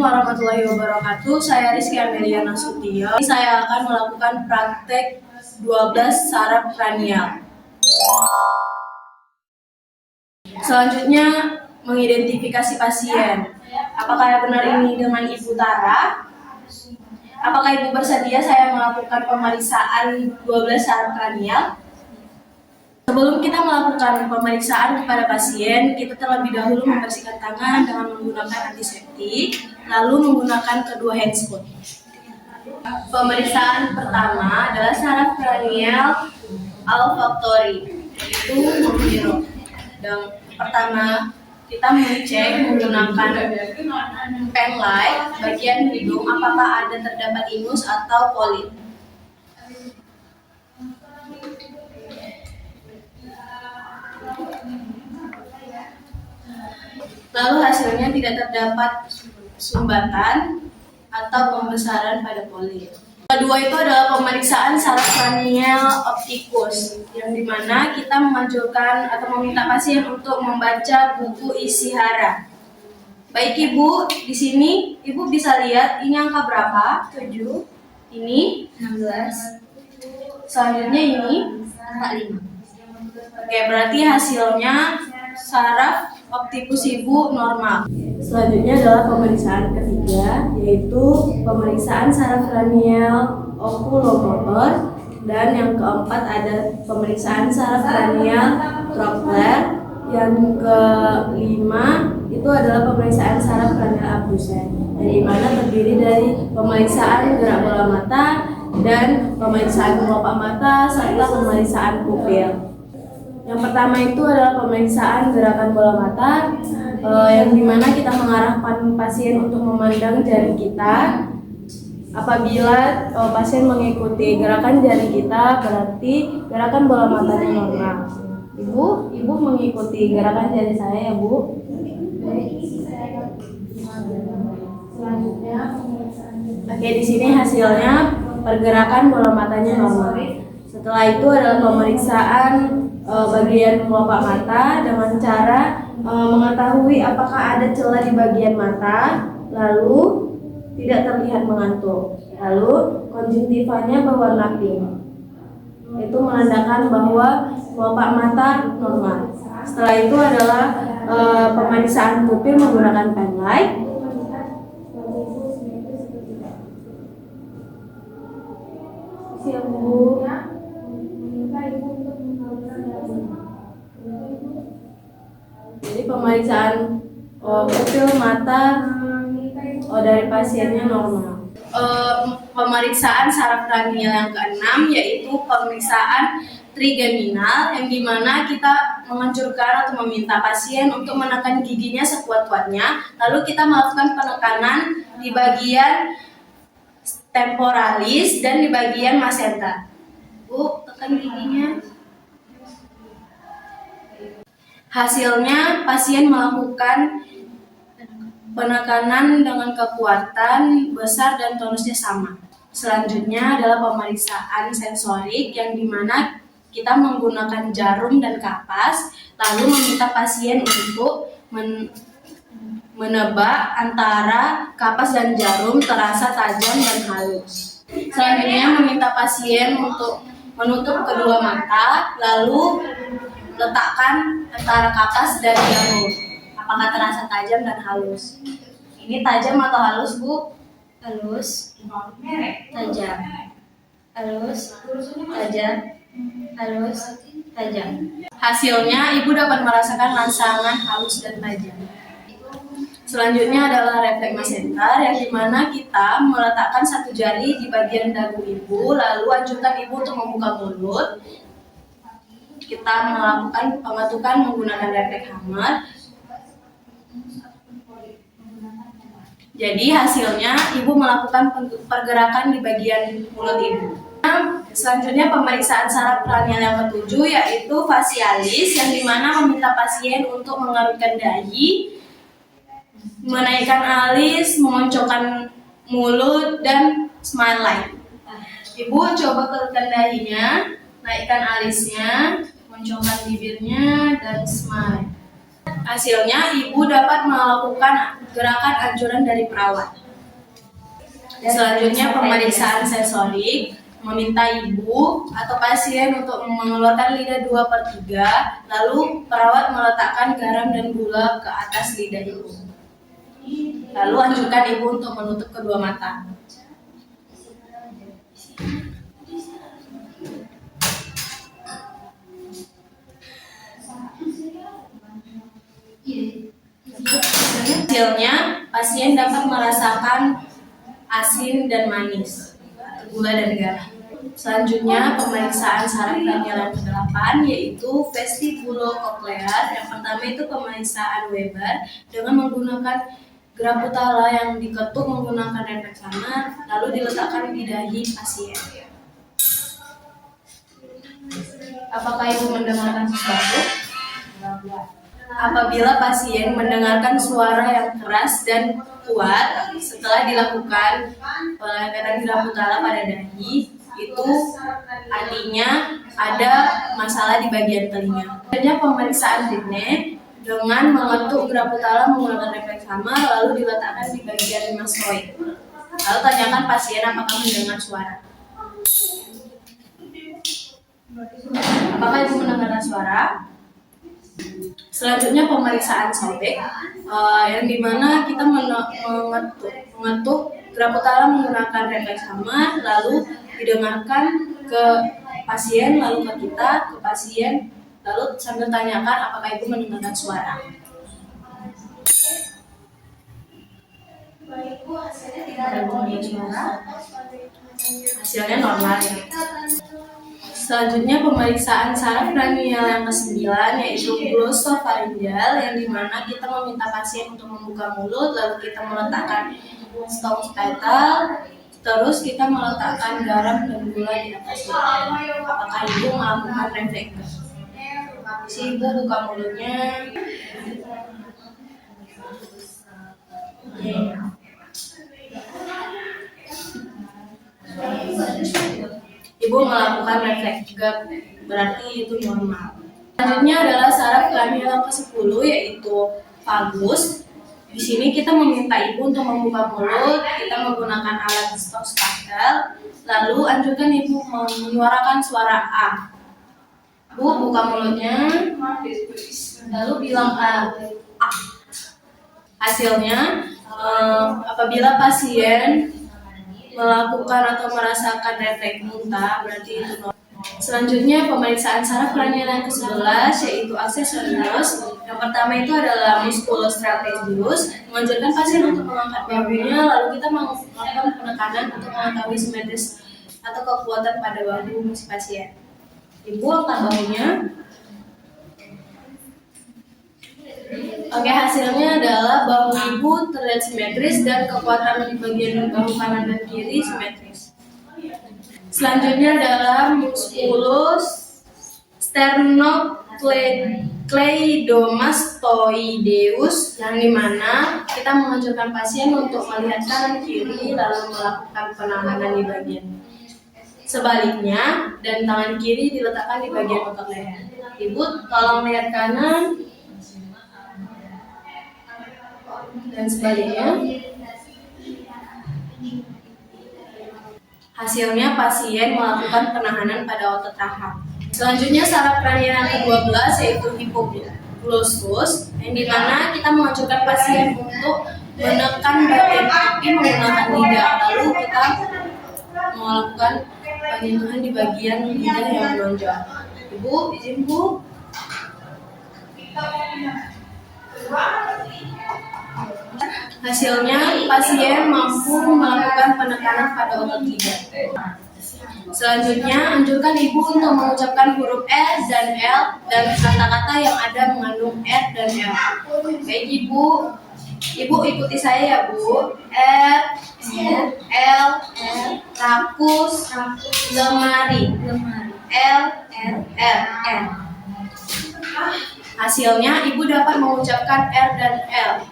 warahmatullahi wabarakatuh. Saya Rizky Amelia Nasution. Saya akan melakukan praktek 12 saraf kranial. Selanjutnya, mengidentifikasi pasien. Apakah benar ini dengan Ibu Tara? Apakah Ibu bersedia saya melakukan pemeriksaan 12 saraf kranial? Sebelum kita melakukan pemeriksaan kepada pasien, kita terlebih dahulu membersihkan tangan dengan menggunakan antiseptik, lalu menggunakan kedua handphone. Pemeriksaan pertama adalah saraf kranial olfaktori, yaitu menghirau. Dan pertama kita mengecek menggunakan pen light bagian hidung apakah ada terdapat ingus atau polip. Lalu hasilnya tidak terdapat sumbatan atau pembesaran pada polip. Kedua itu adalah pemeriksaan saraf kranial optikus, yang dimana kita menganjurkan atau meminta pasien untuk membaca buku isi hara. Baik Ibu, di sini Ibu bisa lihat ini angka berapa? 7. Ini 16. Selanjutnya ini angka 5. Oke, berarti hasilnya saraf optikus Ibu normal. Selanjutnya adalah pemeriksaan ketiga, yaitu pemeriksaan saraf kranial okulomotor, dan yang keempat ada pemeriksaan saraf kranial trochlear. Yang kelima itu adalah pemeriksaan saraf kranial abdusen, yang mana terdiri dari pemeriksaan gerak bola mata dan pemeriksaan kelopak mata serta pemeriksaan pupil. Yang pertama itu adalah pemeriksaan gerakan bola mata, yang dimana kita mengarahkan pasien untuk memandang jari kita. Apabila pasien mengikuti gerakan jari kita, berarti gerakan bola matanya normal. Ibu mengikuti gerakan jari saya ya Bu. Selanjutnya, oke, di sini hasilnya pergerakan bola matanya normal. Setelah itu adalah pemeriksaan bagian kelopak mata dengan cara mengetahui apakah ada celah di bagian mata, lalu tidak terlihat mengantuk, lalu konjungtivanya berwarna pink, itu menandakan bahwa kelopak mata normal. Setelah itu adalah pemeriksaan pupil menggunakan pen light. Siap Bu. Jadi pemeriksaan pupil mata dari pasiennya normal. Pemeriksaan saraf kranial yang keenam yaitu pemeriksaan trigeminal, yang dimana kita menganjurkan atau meminta pasien untuk menekan giginya sekuat-kuatnya, lalu kita melakukan penekanan di bagian temporalis dan di bagian masenta. Bu, tekan giginya. Hasilnya pasien melakukan penekanan dengan kekuatan besar dan tonusnya sama. Selanjutnya adalah pemeriksaan sensorik, yang dimana kita menggunakan jarum dan kapas, lalu meminta pasien untuk menebak antara kapas dan jarum terasa tajam dan halus. Selanjutnya meminta pasien untuk menutup kedua mata, lalu letakkan antara kapas dan jarum. Apakah terasa tajam dan halus? Ini tajam atau halus Bu? Halus. Tajam. Halus. Tajam. Halus. Tajam. Hasilnya Ibu dapat merasakan rangsangan halus dan tajam. Selanjutnya adalah refleks masenter, yang dimana kita meletakkan satu jari di bagian dagu Ibu, lalu anjurkan Ibu untuk membuka mulut. Kita melakukan pengetukan menggunakan refleks hammer. Jadi hasilnya Ibu melakukan pergerakan di bagian mulut Ibu. Selanjutnya pemeriksaan saraf kranial yang ketujuh yaitu fasialis, yang dimana meminta pasien untuk mengerutkan dahi, menaikkan alis, mengoncongkan mulut, dan smile light. Ibu coba kerutkan dahinya, naikkan alisnya, moncongkan bibirnya, dan smile. Hasilnya, ibu dapat melakukan gerakan anjuran dari perawat. Selanjutnya, pemeriksaan sensorik meminta ibu atau pasien untuk mengeluarkan lidah 2/3, lalu perawat meletakkan garam dan gula ke atas lidah ibu. Lalu anjurkan ibu untuk menutup kedua mata. Hasilnya, pasien dapat merasakan asin dan manis, gula dan garam. Selanjutnya, pemeriksaan saraf kranial ke-8 yaitu vestibulococlear. Yang pertama itu pemeriksaan Weber dengan menggunakan graputala yang diketuk menggunakan refleks samar, lalu diletakkan di dahi pasien. Apakah ibu mendengarkan sesuatu? Apabila pasien mendengarkan suara yang keras dan kuat setelah dilakukan pelepetan graputala pada dahi, itu artinya ada masalah di bagian telinga. Selanjutnya pemeriksaan Ridney dengan mengetuk graputala menggunakan refleks samar lalu diletakkan di bagian mastoid. Lalu tanyakan pasien apakah mendengar suara. Apakah ibu mendengarkan suara? Selanjutnya pemeriksaan sobek, yang dimana kita mengetuk graputala menggunakan refleks samar, lalu didengarkan ke pasien, lalu ke kita, ke pasien, lalu sambil tanyakan apakah ibu mendengarkan suara. Hasilnya normal ya. Selanjutnya pemeriksaan saraf kranial yang ke-9 yaitu glosopharyngeal, yang dimana kita meminta pasien untuk membuka mulut, lalu kita meletakkan stop petal, terus kita meletakkan garam dan gula di atasnya. Apakah ibu melakukan refleks? Si ibu buka mulutnya. Ibu melakukan refleks juga, berarti itu normal. Selanjutnya adalah saraf kranial ke-10 yaitu vagus. Di sini kita meminta ibu untuk membuka mulut, kita menggunakan alat stop spatel, lalu anjurkan ibu menyuarakan suara A. Bu, buka mulutnya, lalu bilang A. Hasilnya, apabila pasien melakukan atau merasakan refleks muntah, berarti itu normal. Selanjutnya pemeriksaan saraf kranial yang ke-11 yaitu aksesorius. Yang pertama itu adalah musculostrategius, menganjurkan pasien untuk mengangkat bahunya, lalu kita melakukan penekanan untuk mengetahui simetris atau kekuatan pada bahu si pasien. Ibu angkat bahunya. Oke, hasilnya adalah bahu ibu terlihat simetris dan kekuatan di bagian bahu kanan dan kiri simetris. Selanjutnya adalah musculus sternocleidomastoideus, yang dimana kita menganjurkan pasien untuk melihat kanan kiri lalu melakukan penahanan di bagian sebaliknya, dan tangan kiri diletakkan di bagian otot leher. Ibu tolong lihat kanan dan sebaliknya. Hasilnya pasien melakukan penahanan pada otot rahang. Selanjutnya saraf kranial yang ke-12 yaitu hipoglossus, yang dimana kita menganjurkan pasien untuk menekan bagian pipi menggunakan lidah, lalu kita melakukan penyentuhan di bagian lidah yang menonjol. Ibu, izin Bu. Hasilnya pasien mampu melakukan penekanan pada otot lidah. Selanjutnya, anjurkan ibu untuk mengucapkan huruf R dan L dan kata-kata yang ada mengandung R dan L. Baik ibu ikuti saya ya Bu. R, L, rakus, lemari, L, N. Hasilnya ibu dapat mengucapkan R dan L.